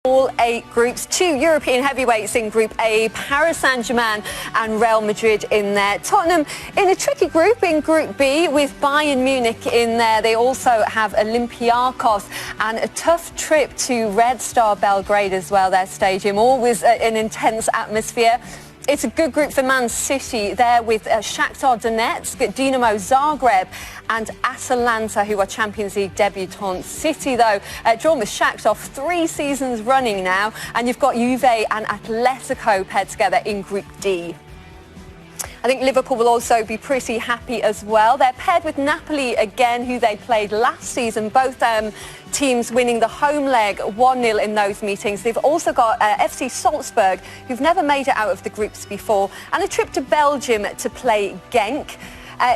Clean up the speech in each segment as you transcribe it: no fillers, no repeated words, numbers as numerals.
All 8 groups, 2 European heavyweights in Group A, Paris Saint-Germain and Real Madrid in there. Tottenham in a tricky group in Group B with Bayern Munich in there. They also have Olympiacos and a tough trip to Red Star Belgrade as well, their stadium. Always an intense atmosphere. It's a good group for Man City there with Shakhtar Donetsk, Dinamo Zagreb and Atalanta, who are Champions League debutants. City, though, drawn with Shakhtar 3 seasons running now. And you've got Juve and Atletico paired together in Group D. I think Liverpool will also be pretty happy as well. They're paired with Napoli again, who they played last season. Both teams winning the home leg 1-0 in those meetings. They've also got FC Salzburg, who've never made it out of the groups before, and a trip to Belgium to play Genk.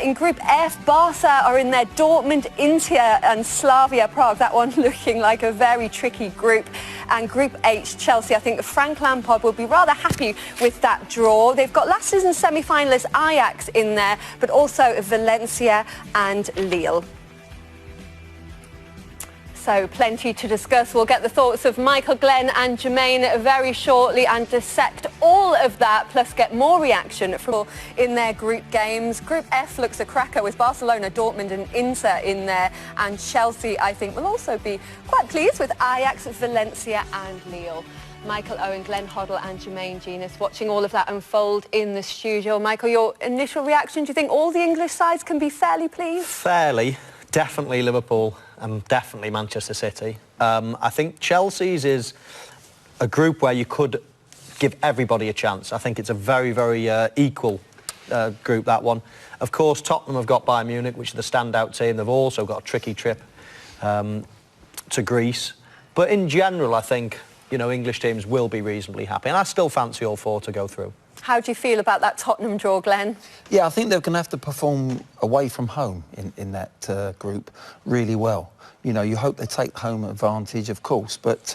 In Group F, Barca are in there, Dortmund, Inter and Slavia Prague. That one looking like a very tricky group. And Group H, Chelsea, I think Frank Lampard will be rather happy with that draw. They've got last season's semi-finalist Ajax in there, but also Valencia and Lille. So plenty to discuss. We'll get the thoughts of Michael, Glenn and Jermaine very shortly and dissect all of that, plus get more reaction from in their group games. Group F looks a cracker with Barcelona, Dortmund and Inter in there. And Chelsea, I think, will also be quite pleased with Ajax, Valencia and Lille. Michael, Owen, Glenn Hoddle and Jermaine Genus watching all of that unfold in the studio. Michael, your initial reaction, do you think all the English sides can be fairly pleased? Fairly. Definitely Liverpool and definitely Manchester City. I think Chelsea's is a group where you could give everybody a chance. I think it's a very, very equal group, that one. Of course, Tottenham have got Bayern Munich, which is the standout team. They've also got a tricky trip to Greece. But in general, I think, you know, English teams will be reasonably happy. And I still fancy all 4 to go through. How do you feel about that Tottenham draw, Glenn? Yeah, I think they're going to have to perform away from home in that group really well. You know, you hope they take home advantage, of course, but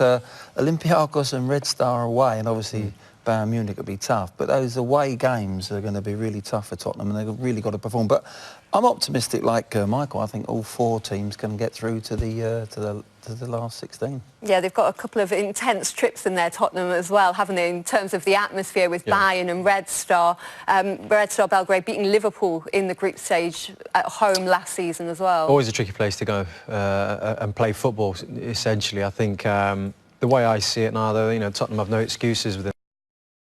Olympiacos and Red Star away, and obviously Bayern Munich will be tough, but those away games are going to be really tough for Tottenham, and they've really got to perform. But I'm optimistic, like Michael. I think all 4 teams can get through to the last 16. Yeah, they've got a couple of intense trips in there, Tottenham, as well, haven't they, in terms of the atmosphere with Bayern and Red Star. Red Star Belgrade beating Liverpool in the group stage at home last season as well. Always a tricky place to go and play football, essentially. I think the way I see it now, though, you know, Tottenham have no excuses with them.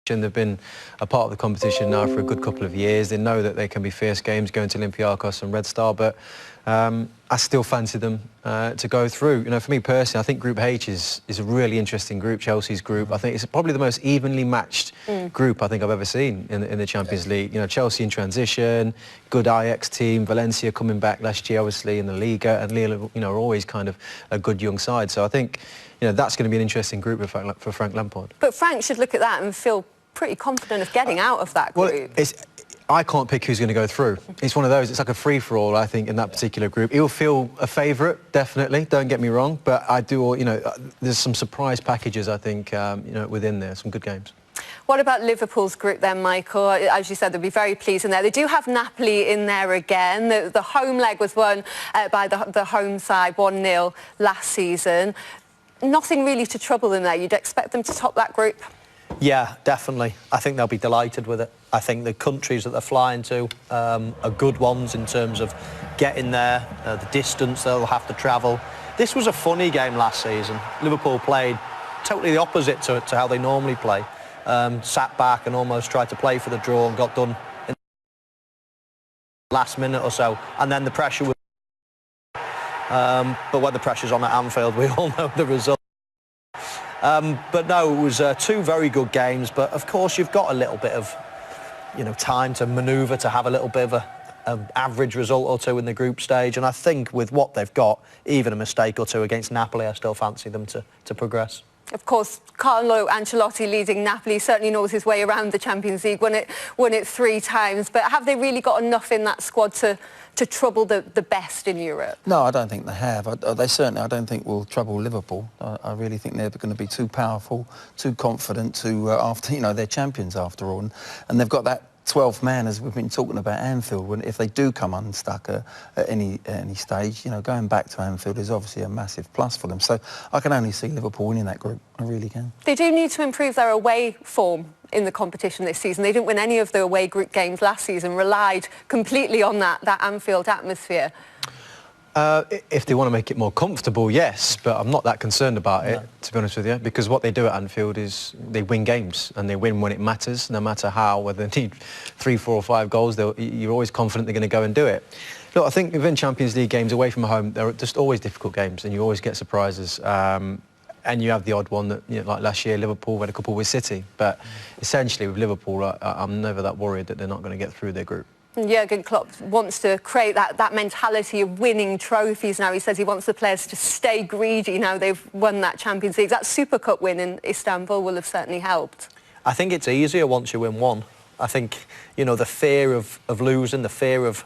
They've been a part of the competition now for a good couple of years. They know that they can be fierce games going to Olympiacos and Red Star, but I still fancy them to go through. You know, for me personally, I think Group H is a really interesting group, Chelsea's group. I think it's probably the most evenly matched group I think I've ever seen in the Champions League. You know, Chelsea in transition, good Ajax team, Valencia coming back last year, obviously, in the Liga, and Lille, you know, are always kind of a good young side. So I think, you know, that's going to be an interesting group for Frank Lampard. But Frank should look at that and feel pretty confident of getting out of that group. Well, I can't pick who's going to go through. It's one of those, it's like a free-for-all, I think, in that particular group. He'll feel a favourite, definitely, don't get me wrong, but I do, you know, there's some surprise packages, I think, you know, within there, some good games. What about Liverpool's group then, Michael? As you said, they'll be very pleased in there. They do have Napoli in there again. The home leg was won by the home side 1-0 last season. Nothing really to trouble them there. You'd expect them to top that group? Yeah, definitely. I think they'll be delighted with it. I think the countries that they're flying to are good ones in terms of getting there, the distance they'll have to travel. This was a funny game last season. Liverpool played totally the opposite to how they normally play. Sat back and almost tried to play for the draw and got done in the last minute or so. And then the pressure was... but when the pressure's on at Anfield, we all know the result. But no, it was 2 very good games, but of course you've got a little bit of, you know, time to manoeuvre, to have a little bit of an average result or 2 in the group stage, and I think with what they've got, even a mistake or 2 against Napoli, I still fancy them to progress. Of course, Carlo Ancelotti leading Napoli certainly knows his way around the Champions League, won it 3 times, but have they really got enough in that squad to trouble the best in Europe? No, I don't think they have. They certainly, I don't think, will trouble Liverpool. I really think they're going to be too powerful, too confident, after, you know, they're champions after all. And they've got that 12th man, as we've been talking about Anfield, if they do come unstuck at any stage, you know, going back to Anfield is obviously a massive plus for them. So I can only see Liverpool winning that group. I really can. They do need to improve their away form in the competition this season. They didn't win any of the away group games last season, relied completely on that Anfield atmosphere. If they want to make it more comfortable, yes, but I'm not that concerned about it, to be honest with you, because what they do at Anfield is they win games, and they win when it matters, no matter how, whether they need 3, 4 or 5 goals, you're always confident they're going to go and do it. Look, I think within Champions League games away from home, they're just always difficult games, and you always get surprises. And you have the odd one that, you know, like last year, Liverpool had a couple with City, but essentially with Liverpool, I'm never that worried that they're not going to get through their group. Jurgen Klopp wants to create that mentality of winning trophies now. He says he wants the players to stay greedy now they've won that Champions League. That Super Cup win in Istanbul will have certainly helped. I think it's easier once you win one. I think, you know, the fear of losing, the fear of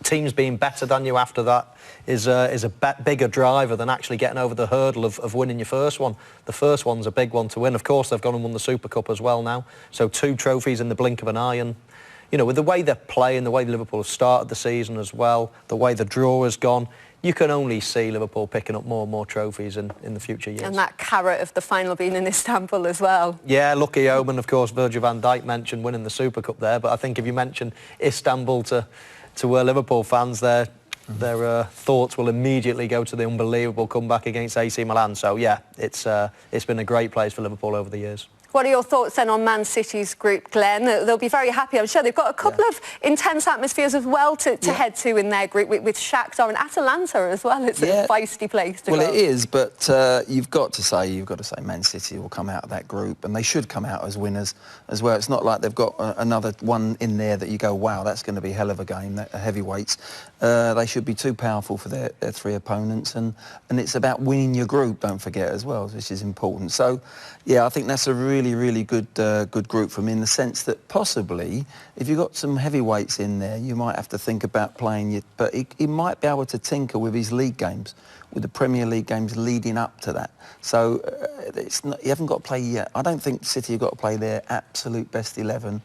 teams being better than you after that is a bigger driver than actually getting over the hurdle of winning your first one. The first one's a big one to win. Of course, they've gone and won the Super Cup as well now. So 2 trophies in the blink of an eye. And you know, with the way they're playing, the way Liverpool have started the season as well, the way the draw has gone, you can only see Liverpool picking up more and more trophies in the future years. And that carrot of the final being in Istanbul as well. Yeah, lucky omen, of course. Virgil van Dijk mentioned winning the Super Cup there, but I think if you mention Istanbul to Liverpool fans, their thoughts will immediately go to the unbelievable comeback against AC Milan. So yeah, it's been a great place for Liverpool over the years. What are your thoughts then on Man City's group, Glenn? They'll be very happy, I'm sure. They've got a couple of intense atmospheres as well to head to in their group with Shakhtar and Atalanta as well. It's a feisty place to go. Well, it is, but you've got to say Man City will come out of that group, and they should come out as winners as well. It's not like they've got another one in there that you go, wow, that's going to be a hell of a game, heavyweights. They should be too powerful for their 3 opponents, and it's about winning your group, don't forget, as well, which is important. So, yeah, I think that's a really good group for me, in the sense that possibly if you've got some heavyweights in there, you might have to think about playing it, but he might be able to tinker with his league games, with the Premier League games leading up to that. So you haven't got to play yet. I don't think City have got to play their absolute best 11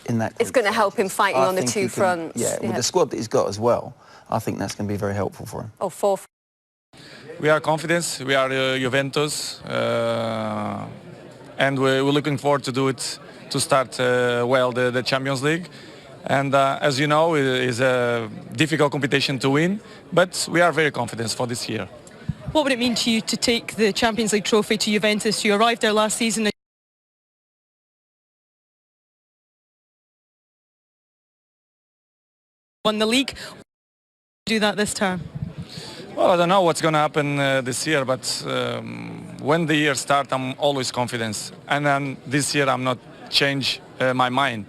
in that group. It's going to help him fighting on the 2 fronts. Yeah, with the squad that he's got as well, I think that's going to be very helpful for him. Oh, 4. We are confident. We are Juventus, and we're looking forward to do it, to start well the Champions League. And as you know, it is a difficult competition to win, but we are very confident for this year. What would it mean to you to take the Champions League trophy to Juventus? You arrived there last season and won the league. Do that this time? Well, I don't know what's going to happen this year, but when the year starts, I'm always confident. And then this year, I'm not change my mind.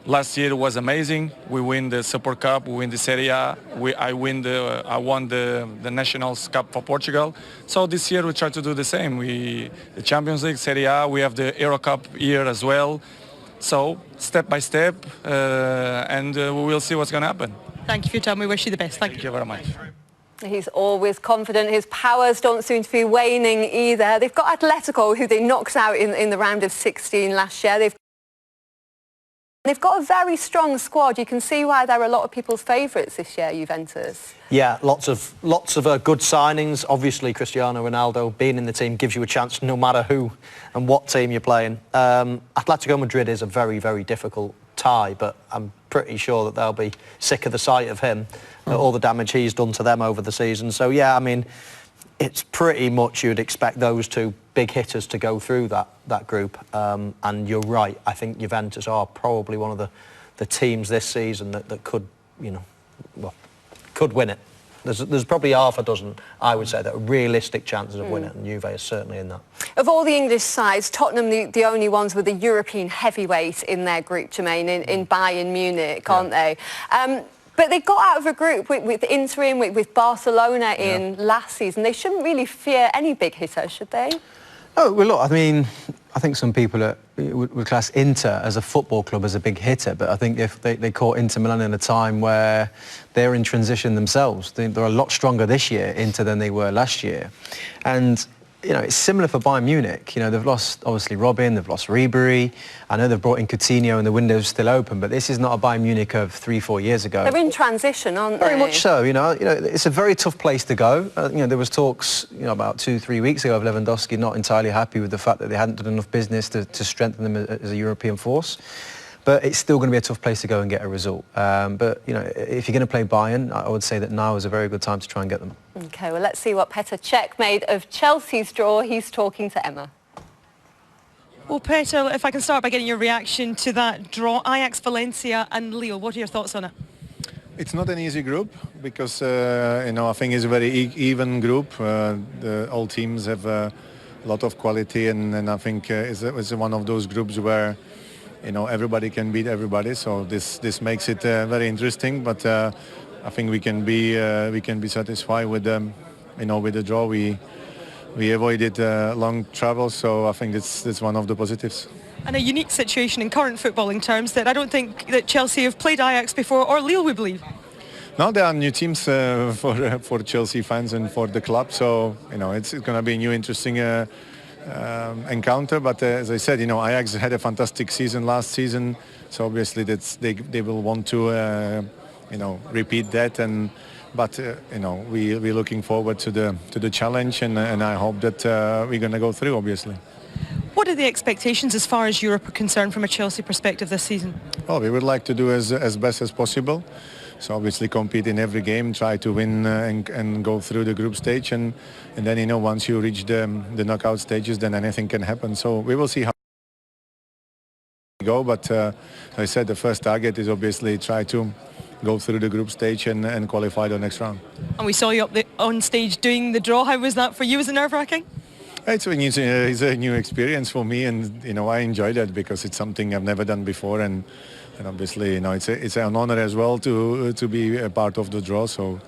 Last year was amazing. We win the Super Cup, we win the Serie A. I won the Nationals Cup for Portugal. So this year we try to do the same. The Champions League, Serie A, we have the Euro Cup year as well. So step by step, and we will see what's going to happen. Thank you for your time. We wish you the best. Thank you very much. He's always confident. His powers don't seem to be waning either. They've got Atletico, who they knocked out in the round of 16 last year. They've got a very strong squad. You can see why they're a lot of people's favourites this year, Juventus. Yeah, lots of good signings. Obviously, Cristiano Ronaldo being in the team gives you a chance no matter who and what team you're playing. Atletico Madrid is a very, very difficult tie, but I'm pretty sure that they'll be sick of the sight of him, all the damage he's done to them over the season. So, yeah, I mean, it's pretty much you'd expect those 2 big hitters to go through that group. And you're right, I think Juventus are probably one of the teams this season that could, you know, well, could win it. There's probably half a dozen, I would say, that are realistic chances of winning it, and Juve is certainly in that. Of all the English sides, Tottenham the only ones with a European heavyweight in their group, Jermaine, in Bayern Munich, aren't they? But they got out of a group with Inter, with Barcelona in last season. They shouldn't really fear any big hitter, should they? Oh, well, look, I mean, I think some people would class Inter as a football club as a big hitter, but I think if they caught Inter Milan in a time where they're in transition themselves. They're a lot stronger this year, Inter, than they were last year. And you know, it's similar for Bayern Munich. You know, they've lost, obviously, Robin, they've lost Ribery. I know they've brought in Coutinho and the window's still open, but this is not a Bayern Munich of 3-4 years ago. They're in transition, aren't they? Very much so, you know, it's a very tough place to go. You know, there was talks, you know, about 2-3 weeks ago of Lewandowski not entirely happy with the fact that they hadn't done enough business to strengthen them as a European force. But it's still going to be a tough place to go and get a result. But, you know, if you're going to play Bayern, I would say that now is a very good time to try and get them. OK, well, let's see what Petr Cech made of Chelsea's draw. He's talking to Emma. Well, Petr, if I can start by getting your reaction to that draw, Ajax, Valencia and Lille. What are your thoughts on it? It's not an easy group because, you know, I think it's a very even group. All teams have a lot of quality, and I think it's one of those groups where, you know, everybody can beat everybody. So this makes it very interesting. But I think we can be satisfied with you know, with the draw. We avoided long travel, so I think that's one of the positives. And a unique situation in current footballing terms that I don't think that Chelsea have played Ajax before, or Lille, we believe. No, there are new teams for Chelsea fans and for the club. So, you know, it's going to be a new interesting encounter. But as I said, you know, Ajax had a fantastic season last season, so obviously they will want to you know, repeat that. But you know, we're looking forward to the challenge, and I hope that we're going to go through, obviously. What are the expectations as far as Europe are concerned from a Chelsea perspective this season? Well, we would like to do as best as possible. So obviously compete in every game, try to win and go through the group stage, and then, you know, once you reach the knockout stages, then anything can happen. So we will see how we go. But as I said, the first target is obviously try to go through the group stage and qualify the next round. And we saw you up on stage doing the draw. How was that for you? Was it nerve-wracking? It's a new experience for me, and, you know, I enjoy that because it's something I've never done before, and obviously, you know, it's an honor as well to be a part of the draw. So,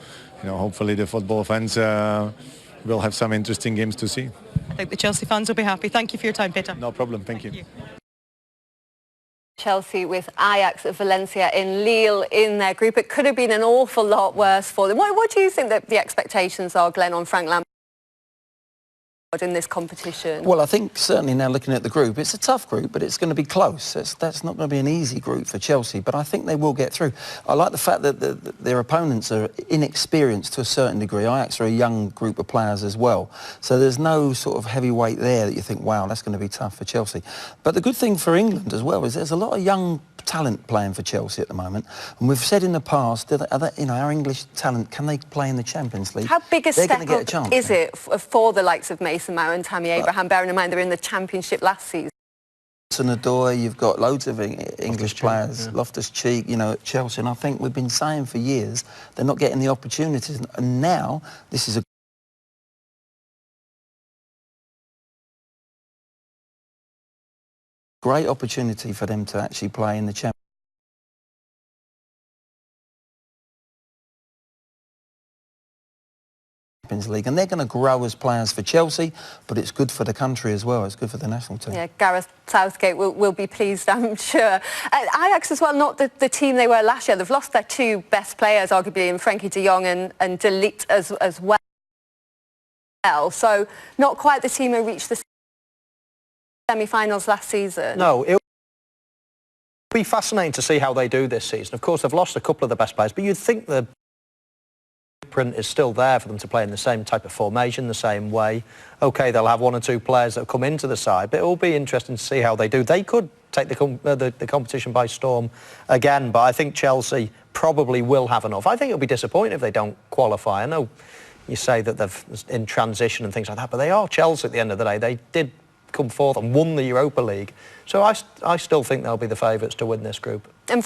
you know, hopefully the football fans will have some interesting games to see. I think the Chelsea fans will be happy. Thank you for your time, Petr. No problem. Thank you. Chelsea with Ajax, Valencia in Lille in their group. It could have been an awful lot worse for them. What do you think that the expectations are, Glenn, on Frank Lampard in this competition? Well, I think certainly now looking at the group, it's a tough group, but it's going to be close. That's not going to be an easy group for Chelsea, but I think they will get through. I like the fact that their opponents are inexperienced to a certain degree. Ajax are a young group of players as well, so there's no sort of heavyweight there that you think, wow, that's going to be tough for Chelsea. But the good thing for England as well is there's a lot of young talent playing for Chelsea at the moment, and we've said in the past that, you know, our English talent, can they play in the Champions League? How big a They're step going to get a up chance, is it for the likes of Mason Mount and Tammy Abraham, bearing in mind they're in the Championship last season? Hudson-Odoi, you've got loads of English players, Loftus-Cheek, you know, at Chelsea, and I think we've been saying for years they're not getting the opportunities, and now this is a great opportunity for them to actually play in the Champions League, and they're going to grow as players for Chelsea, but it's good for the country as well. It's good for the national team. Yeah, Gareth Southgate will be pleased, I'm sure. Ajax as well, not the team they were last year. They've lost their two best players, arguably, in Frankie de Jong and De Ligt as well. So not quite the team who reached the semi-finals last season. No, it'll be fascinating to see how they do this season. Of course, they've lost a couple of the best players, but you'd think the blueprint is still there for them to play in the same type of formation, the same way. OK, they'll have one or two players that have come into the side, but it will be interesting to see how they do. They could take the competition by storm again, but I think Chelsea probably will have enough. I think it'll be disappointing if they don't qualify. I know you say that they're in transition and things like that, but they are Chelsea at the end of the day. They did come forth and won the Europa League. So I still think they'll be the favourites to win this group. And